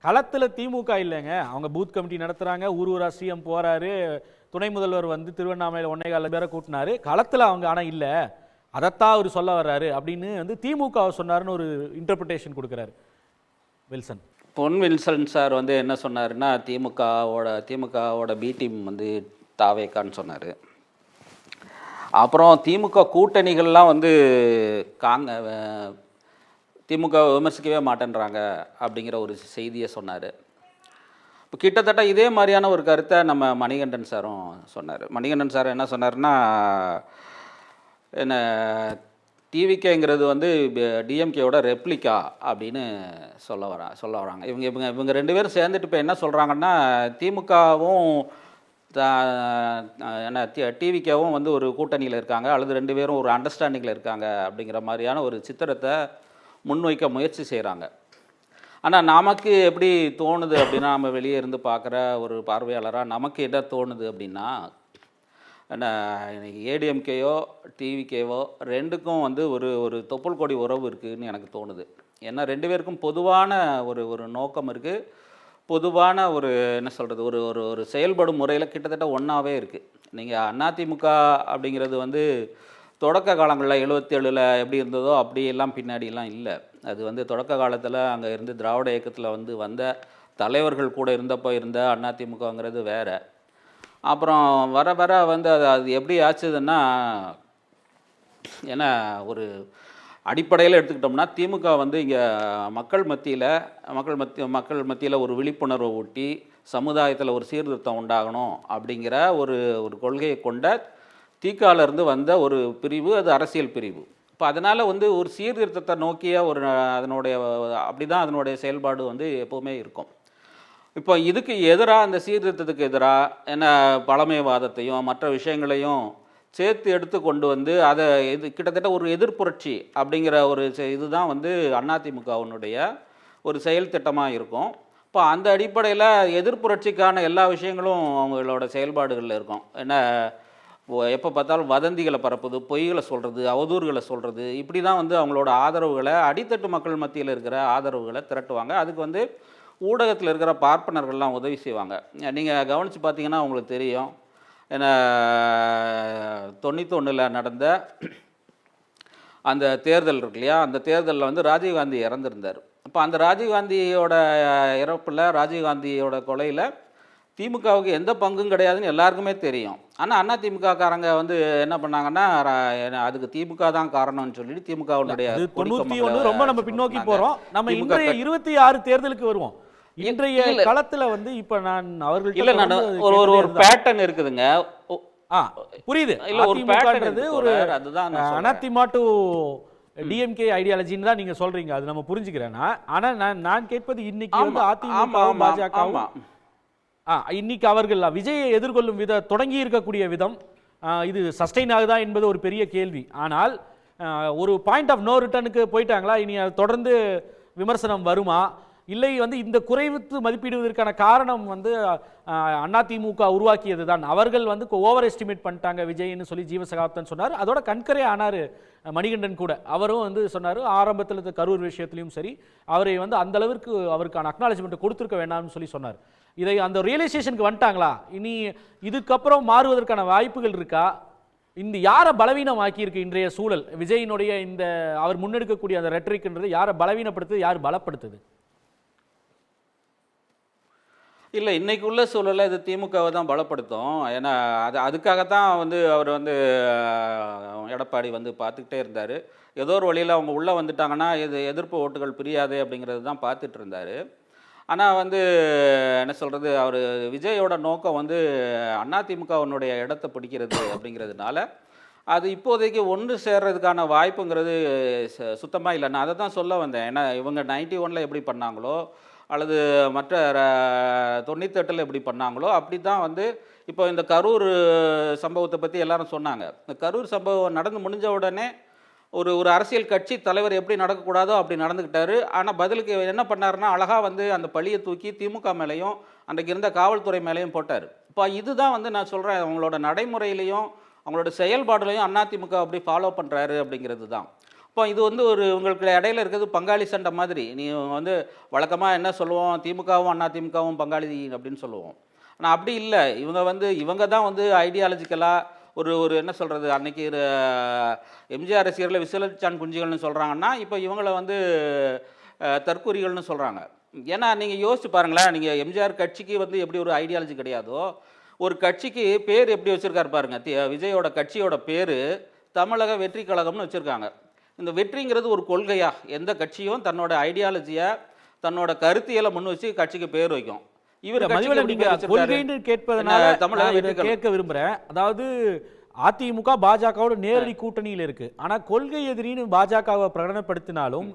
களத்தில் திமுக இல்லைங்க. அவங்க பூத் கமிட்டி நடத்துகிறாங்க, ஊர் ஊரா சிஎம் போகிறாரு, துணை முதல்வர் வந்து திருவண்ணாமலையில் 1.25 பேரை கூட்டினாரு. களத்தில் அவங்க ஆனால் இல்லை, அதைத்தான் அவர் சொல்ல வர்றாரு அப்படின்னு வந்து திமுக சொன்னாருன்னு ஒரு இன்டர்பிரிட்டேஷன் கொடுக்குறாரு வில்சன். பொன் வில்சன் சார் வந்து என்ன சொன்னாருன்னா, திமுகவோட பி டீம் வந்து தாவேக்கான்னு சொன்னார். அப்புறம் திமுக கூட்டணிகள்லாம் வந்து திமுக விமர்சிக்கவே மாட்டேன்றாங்க அப்படிங்கிற ஒரு செய்தியை சொன்னார். இப்போ கிட்டத்தட்ட இதே மாதிரியான ஒரு கருத்தை நம்ம மணிகண்டன் சாரும் சொன்னார். மணிகண்டன் சார் என்ன சொன்னார்னா, என்ன டிவிகேங்கிறது வந்து டிஎம்கேயோட ரெப்ளிகா அப்படின்னு சொல்ல வராங்க. இவங்க 2 பேரும் சேர்ந்துட்டு இப்போ என்ன சொல்கிறாங்கன்னா, திமுகவும் என்ன டிவிகேவும் வந்து ஒரு கூட்டணியில் இருக்காங்க, அல்லது 2 பேரும் ஒரு அண்டர்ஸ்டாண்டிங்கில் இருக்காங்க அப்படிங்கிற மாதிரியான ஒரு சித்திரத்தை முன்வைக்க முயற்சி செய்கிறாங்க. ஆனால் நமக்கு எப்படி தோணுது அப்படின்னா, நம்ம வெளியே இருந்து பார்க்குற ஒரு பார்வையாளராக நமக்கு என்ன தோணுது அப்படின்னா, ஏன்னா ஏடிஎம்கேயோ டிவிகேவோ 2க்கும் வந்து ஒரு தொப்புள் கொடி உறவு இருக்குதுன்னு எனக்கு தோணுது. ஏன்னா 2 பேருக்கும் பொதுவான ஒரு நோக்கம் இருக்குது, பொதுவான ஒரு என்ன சொல்கிறது, ஒரு செயல்படும் முறையில் கிட்டத்தட்ட ஒன்றாவே இருக்குது. நீங்கள் அதிமுக அப்படிங்கிறது வந்து தொடக்க காலங்களில் 77 எப்படி இருந்ததோ அப்படியெல்லாம் பின்னாடியெல்லாம் இல்லை. அது வந்து தொடக்க காலத்தில் அங்கே இருந்து திராவிட இயக்கத்தில் வந்து வந்த தலைவர்கள் கூட இருந்தப்போ இருந்த அதிமுகங்கிறது வேறு. அப்புறம் வர வர வந்து அது எப்படி ஆச்சுதுன்னா, ஏன்னா ஒரு அடிப்படையில் எடுத்துக்கிட்டோம்னா திமுக வந்து இங்கே மக்கள் மத்தியில் ஒரு விழிப்புணர்வை ஊட்டி சமுதாயத்தில் ஒரு சீர்திருத்தம் உண்டாகணும் அப்படிங்கிற ஒரு கொள்கையை கொண்ட திகாலேருந்து வந்த ஒரு பிரிவு, அது அரசியல் பிரிவு. இப்போ அதனால் வந்து ஒரு சீர்திருத்தத்தை நோக்கிய அப்படி தான் அதனுடைய செயல்பாடு வந்து எப்போவுமே இருக்கும். இப்போ இதுக்கு எதிராக, அந்த சீர்திருத்தத்துக்கு எதிராக என்ன பழமைவாதத்தையும் மற்ற விஷயங்களையும் சேர்த்து எடுத்து கொண்டு வந்து அதை கிட்டத்தட்ட ஒரு எதிர்ப்புரட்சி அப்படிங்கிற இதுதான் வந்து அதிமுகவினுடைய ஒரு செயல் திட்டமாக இருக்கும். இப்போ அந்த அடிப்படையில் எதிர்ப்புரட்சிக்கான எல்லா விஷயங்களும் அவங்களோட செயல்பாடுகளில் இருக்கும். ஏன்னா எப்போ பார்த்தாலும் வதந்திகளை பரப்புது, பொய்களை சொல்கிறது, அவதூறுகளை சொல்கிறது, இப்படி தான் வந்து அவங்களோட ஆதரவுகளை, அடித்தட்டு மக்கள் மத்தியில் இருக்கிற ஆதரவுகளை திரட்டுவாங்க. அதுக்கு வந்து ஊடகத்தில் இருக்கிற பார்ப்பனர்கள்லாம் உதவி செய்வாங்க. நீங்கள் கவனித்து பார்த்தீங்கன்னா உங்களுக்கு தெரியும். ஏன்னா 91 நடந்த அந்த தேர்தல் இருக்கு இல்லையா, அந்த தேர்தலில் வந்து ராஜீவ்காந்தி இறந்துருந்தார். அப்போ அந்த ராஜீவ்காந்தியோட இறப்பில், ராஜீவ்காந்தியோட கொலையில் திமுகவுக்கு எந்த பங்கும் கிடையாதுன்னு எல்லாருக்குமே தெரியும். ஆனால் அதிமுககாரங்க வந்து என்ன பண்ணாங்கன்னா, அதுக்கு திமுக தான் காரணம்னு சொல்லிட்டு திமுகவுடைய 91 ரொம்ப நம்ம பின்னோக்கி போகிறோம். நம்ம இன்றைய 26 தேர்தலுக்கு வருவோம். இன்றைய களத்துல வந்து இப்ப நான் அவர்கள் இல்ல நான் ஒரு பேட்டர்ன் இருக்குதுங்க. புரியுது. இல்ல ஒரு பேட்டர்ன்றது ஒரு அதுதான் அதிமுக டு டிஎம்கே ஐடியாலஜின்னு தான் நீங்க சொல்றீங்க, அது நம்ம புரிஞ்சுக்கிறேன். ஆனா நான் கேட்பது இன்னைக்கு வந்து அதிமுக பாஜக இன்னைக்கு அவர்கள் விஜயை எதிர்கொள்ளும் தொடங்கி இருக்கக்கூடிய விதம் இது சஸ்டெயின் ஆகுதா என்பது ஒரு பெரிய கேள்வி. ஆனால் ஒரு பாயிண்ட் ஆஃப் நோ ரிட்டர்னுக்கு போயிட்டாங்களா? இனி தொடர்ந்து விமர்சனம் வருமா? இல்லை வந்து இந்த குறைவுத்து மதிப்பிடுவதற்கான காரணம் வந்து அதிமுக உருவாக்கியது தான், அவர்கள் வந்து ஓவர் எஸ்டிமேட் பண்ணிட்டாங்க விஜய்னு சொல்லி ஜீவசகாப்தன் சொன்னார். அதோட கண்கரே ஆனார் மணிகண்டன் கூட. அவரும் வந்து சொன்னார், ஆரம்பத்தில் கரூர் விஷயத்துலையும் சரி அவரை வந்து அந்த அளவிற்கு அவருக்கான அக்னாலஜ்மெண்ட் கொடுத்துருக்க வேண்டாம்னு சொல்லி சொன்னார். இதை அந்த ரியலைசேஷனுக்கு வந்துட்டாங்களா? இனி இதுக்கப்புறம் மாறுவதற்கான வாய்ப்புகள் இருக்கா? இந்த யாரை பலவீனமாக்கி இருக்கு இன்றைய சூழல்? விஜயினுடைய இந்த அவர் முன்னெடுக்கக்கூடிய அந்த ரெட்ரிக்ன்றது யாரை பலவீனப்படுத்துது, யார் பலப்படுத்துது? இல்லை, இன்றைக்கு உள்ள சூழலில் இது திமுகவை தான் பலப்படுத்தும். ஏன்னா அதுக்காகத்தான் வந்து அவர் வந்து எடப்பாடி வந்து பார்த்துக்கிட்டே இருந்தார். ஏதோ ஒரு வழியில் அவங்க உள்ளே வந்துட்டாங்கன்னா எதிர்ப்பு ஓட்டுகள் பிரியாது அப்படிங்கிறது தான் பார்த்துட்டு இருந்தார். ஆனால் வந்து என்ன சொல்கிறது, அவர் விஜயோட நோக்கம் வந்து அதிமுகவினுடைய இடத்தை பிடிக்கிறது அப்படிங்கிறதுனால அது இப்போதைக்கு ஒன்று சேர்றதுக்கான வாய்ப்புங்கிறது சுத்தமாக இல்லை. நான் அதை தான் சொல்ல வந்தேன். ஏன்னா இவங்க 91 எப்படி பண்ணாங்களோ அல்லது மற்ற 98 எப்படி பண்ணாங்களோ அப்படி தான் வந்து இப்போ இந்த கரூர் சம்பவத்தை பற்றி எல்லாரும் சொன்னாங்க. இந்த கரூர் சம்பவம் நடந்து முடிஞ்ச உடனே ஒரு அரசியல் கட்சி தலைவர் எப்படி நடக்கக்கூடாதோ அப்படி நடந்துக்கிட்டாரு. ஆனால் பதிலுக்கு என்ன பண்ணாருன்னா, அழகாக வந்து அந்த பழியை தூக்கி திமுக மேலேயும் அன்றைக்கு இருந்த காவல்துறை மேலேயும் போட்டார். இப்போ இதுதான் வந்து நான் சொல்கிறேன், அவங்களோட நடைமுறையிலையும் அவங்களோட செயல்பாடுலையும் அதிமுக அப்படி ஃபாலோ பண்ணுறாரு அப்படிங்கிறது தான். இப்போ இது வந்து ஒரு உங்களுக்கு இடையில இருக்கிறது பங்காளி சண்டை மாதிரி. நீ வந்து வழக்கமாக என்ன சொல்லுவோம், திமுகவும் அண்ணா திமுகவும் பங்காளி அப்படின்னு சொல்லுவோம். ஆனால் அப்படி இல்லை. இவங்க தான் வந்து ஐடியாலஜிக்கலாக ஒரு என்ன சொல்கிறது, அன்னைக்கு எம்ஜிஆர் ரசிகர்களை விசிலச்சான் குஞ்சுகள்னு சொல்கிறாங்கன்னா, இப்போ இவங்களை வந்து தற்கூரிகள்னு சொல்கிறாங்க. ஏன்னா நீங்கள் யோசிச்சு பாருங்களேன், நீங்கள் எம்ஜிஆர் கட்சிக்கு வந்து எப்படி ஒரு ஐடியாலஜி கிடையாதோ, ஒரு கட்சிக்கு பேர் எப்படி வச்சுருக்காரு பாருங்க. விஜயோட கட்சியோட பேர் தமிழக வெற்றி கழகம்னு வச்சுருக்காங்க. இந்த வெற்றிங்கிறது ஒரு கொள்கையா? எந்த கட்சியும் தன்னோட ஐடியாலஜியை தன்னோட கருத்தியலை முன் வச்சு கட்சிக்கு பேர் வைக்கும். இவர் கொள்கைன்னு கேட்பதனால கேட்க விரும்புறேன். அதாவது அதிமுக பாஜகவோட நேரடி கூட்டணியில் இருக்கு. ஆனா கொள்கை எதிரின்னு பாஜகவை பிரகடனப்படுத்தினாலும்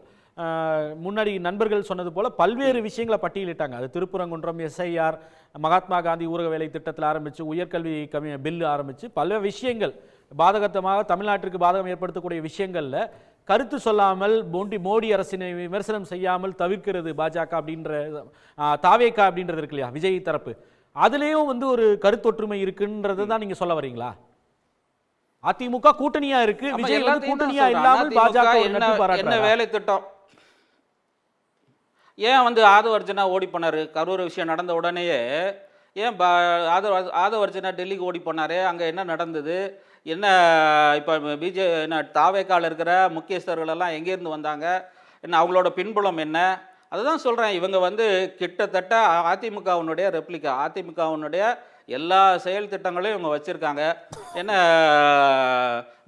முன்னாடி நண்பர்கள் சொன்னது போல பல்வேறு விஷயங்களை பட்டியலிட்டாங்க. அது திருப்பரங்குன்றம், SIR, மகாத்மா காந்தி ஊரக வேலை திட்டத்தில் ஆரம்பிச்சு உயர்கல்வி பில்லு ஆரம்பிச்சு பல்வேறு விஷயங்கள் பாதகத்தமாக தமிழ்நாட்டிற்கு பாதகம் ஏற்படுத்தக்கூடிய விஷயங்கள்ல கருத்து சொல்லாமல் மோடி அரசினை விமர்சனம் செய்யாமல் தவிர்க்கிறது பாஜக அப்படின்ற தாவேகா அப்படின்றது இருக்கு இல்லையா, விஜய் தரப்பு. அதுலேயும் வந்து ஒரு கருத்தொற்றுமை இருக்குன்றது தான் நீங்க சொல்ல வரீங்களா? அதிமுக கூட்டணியா இருக்கு, விஜய் வந்து கூட்டணியா இல்லாமல் பாஜக என்ன வேலை திட்டம்? ஏன் வந்து ஆதவர்ஜனா ஓடி போனாரு? கரூர் விஷயம் நடந்த உடனேயே ஏன் ஆதவர்ஜனா டெல்லிக்கு ஓடி போனாரு? அங்கே என்ன நடந்தது? என்ன இப்போ என்ன தாவேக்கால இருக்கிற முக்கியஸ்தர்களெல்லாம் எங்கேருந்து வந்தாங்க? என்ன அவங்களோட பின்புலம் என்ன? அதுதான் சொல்கிறேன். இவங்க வந்து கிட்டத்தட்ட அதிமுகவினுடைய ரெப்ளிகா, அதிமுகவினுடைய எல்லா செயல் திட்டங்களையும் இவங்க வச்சுருக்காங்க. என்ன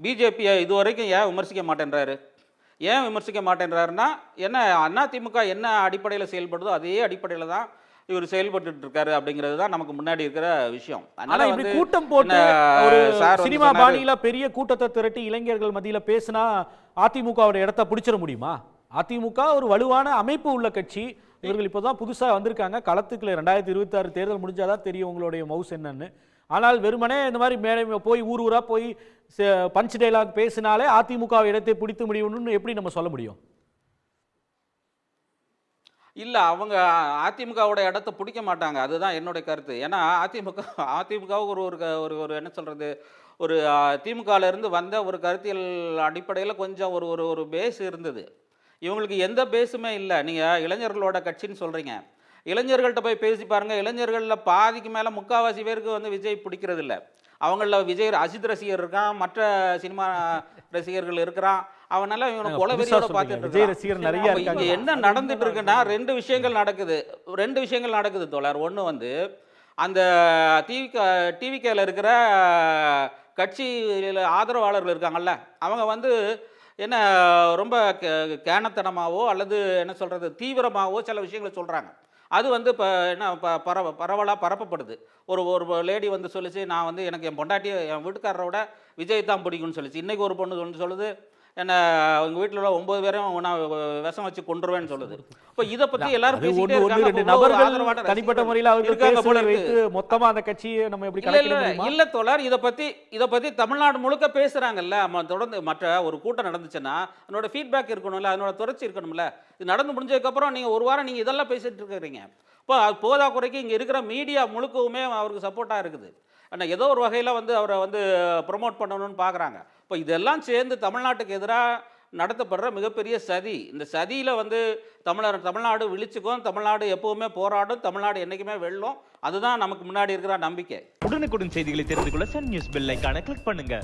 பிஜேபியை இதுவரைக்கும் ஏன் விமர்சிக்க மாட்டேன்றாரு? ஏன் விமர்சிக்க மாட்டேன்றாருன்னா, என்ன அதிமுக என்ன அடிப்படையில் செயல்படுதோ அதே அடிப்படையில் தான் இவர் செயல்பட்டு இருக்காரு அப்படிங்கிறது தான் நமக்கு முன்னாடி இருக்கிற விஷயம். அதனால இப்படி கூட்டம் போட்டு ஒரு சினிமா பாணியில பெரிய கூட்டத்தை திரட்டி இளைஞர்கள் மத்தியில பேசினா அதிமுகவோட இடத்தை பிடிச்சிட முடியுமா? அதிமுக ஒரு வலுவான அமைப்பு உள்ள கட்சி. இவர்கள் இப்போதான் புதுசா வந்திருக்காங்க களத்துக்குள்ள. 2026 தேர்தல் முடிஞ்சாதான் தெரியும் உங்களுடைய மவுஸ் என்னன்னு. ஆனால் வெறுமனே இந்த மாதிரி மேலே போய் ஊரா போய் பஞ்ச் டைலாக் பேசினாலே அதிமுக இடத்தை பிடித்து முடியும்னு எப்படி நம்ம சொல்ல முடியும்? இல்லை, அவங்க அதிமுகவோட இடத்த பிடிக்க மாட்டாங்க. அதுதான் என்னுடைய கருத்து. ஏன்னா அதிமுகவுக்கு ஒரு என்ன சொல்கிறது, ஒரு திமுகவிலேருந்து வந்த ஒரு கருத்தியல் அடிப்படையில் கொஞ்சம் ஒரு பேஸ் இருந்தது. இவங்களுக்கு எந்த பேஸுமே இல்லை. நீங்கள் இளைஞர்களோட கட்சின்னு சொல்கிறீங்க. இளைஞர்கள்ட்ட போய் பேசி பாருங்கள். இளைஞர்களில் பாதிக்கு மேலே முக்கால்வாசி பேருக்கு வந்து விஜய் பிடிக்கிறது இல்லை. அவங்களில் விஜய் அஜித் ரசிகர் இருக்கான், மற்ற சினிமா ரசிகர்கள் இருக்கிறான். அவனால இவனை கொலவெறியோட பார்த்துட்டு இருக்கான். இங்கே என்ன நடந்துட்டு இருக்குன்னா ரெண்டு விஷயங்கள் நடக்குது தோழர். ஒன்று வந்து அந்த டிவிகேல இருக்கிற கட்சியில் ஆதரவாளர்கள் இருக்காங்கல்ல, அவங்க வந்து என்ன ரொம்ப கேனத்தனமாவோ அல்லது என்ன சொல்கிறது தீவிரமாகவோ சில விஷயங்களை சொல்கிறாங்க. அது வந்து இப்போ என்ன பரவலாக பரப்பப்படுது. ஒரு லேடி வந்து சொல்லிச்சு, நான் வந்து எனக்கு என் பொண்டாட்டியை என் வீட்டுக்காரரோட விஜய் தான் பிடிக்கும்னு சொல்லிச்சு. இன்றைக்கி ஒரு பொண்ணு சொல்லுது, என்ன எங்கள் வீட்டில் உள்ள 9 பேரும் நான் விஷம் வச்சு கொண்டுருவேன்னு சொல்லுது. இப்போ இதை பற்றி எல்லாரும் பேசிட்டே இருக்காங்க. தனிப்பட்ட முறையில் அவருக்கு மொத்தமாக அந்த கட்சியை நம்ம எப்படி இல்லை தோழர், இதை பற்றி தமிழ்நாடு முழுக்க பேசுகிறாங்கல்ல. தொடர்ந்து மற்ற ஒரு கூட்டம் நடந்துச்சுன்னா அதனோட ஃபீட்பேக் இருக்கணும்ல, அதனோட தொடர்ச்சி இருக்கணும்ல. இது நடந்து முடிஞ்சதுக்கப்புறம் நீங்கள் ஒரு வாரம் நீங்கள் இதெல்லாம் பேசிட்டு இருக்கிறீங்க. இப்போ போதா குறைக்கு இங்கே இருக்கிற மீடியா முழுக்கவுமே அவருக்கு சப்போர்ட்டாக இருக்குது. ஆனால் ஏதோ ஒரு வகையில் வந்து அவரை வந்து ப்ரொமோட் பண்ணணும்னு பார்க்குறாங்க. இப்போ இதெல்லாம் சேர்ந்து தமிழ்நாட்டுக்கு எதிராக நடத்தப்படுற மிகப்பெரிய சதி. இந்த சதியில் வந்து தமிழ்நாடு விழிச்சுக்கும், தமிழ்நாடு எப்பவுமே போராடும், தமிழ்நாடு என்றைக்குமே வெல்லும். அதுதான் நமக்கு முன்னாடி இருக்கிற நம்பிக்கை. உடனுக்குடன் செய்திகளை தெரிந்து கொள்ள சன் நியூஸ் பெல் ஐகானை கிளிக் பண்ணுங்க.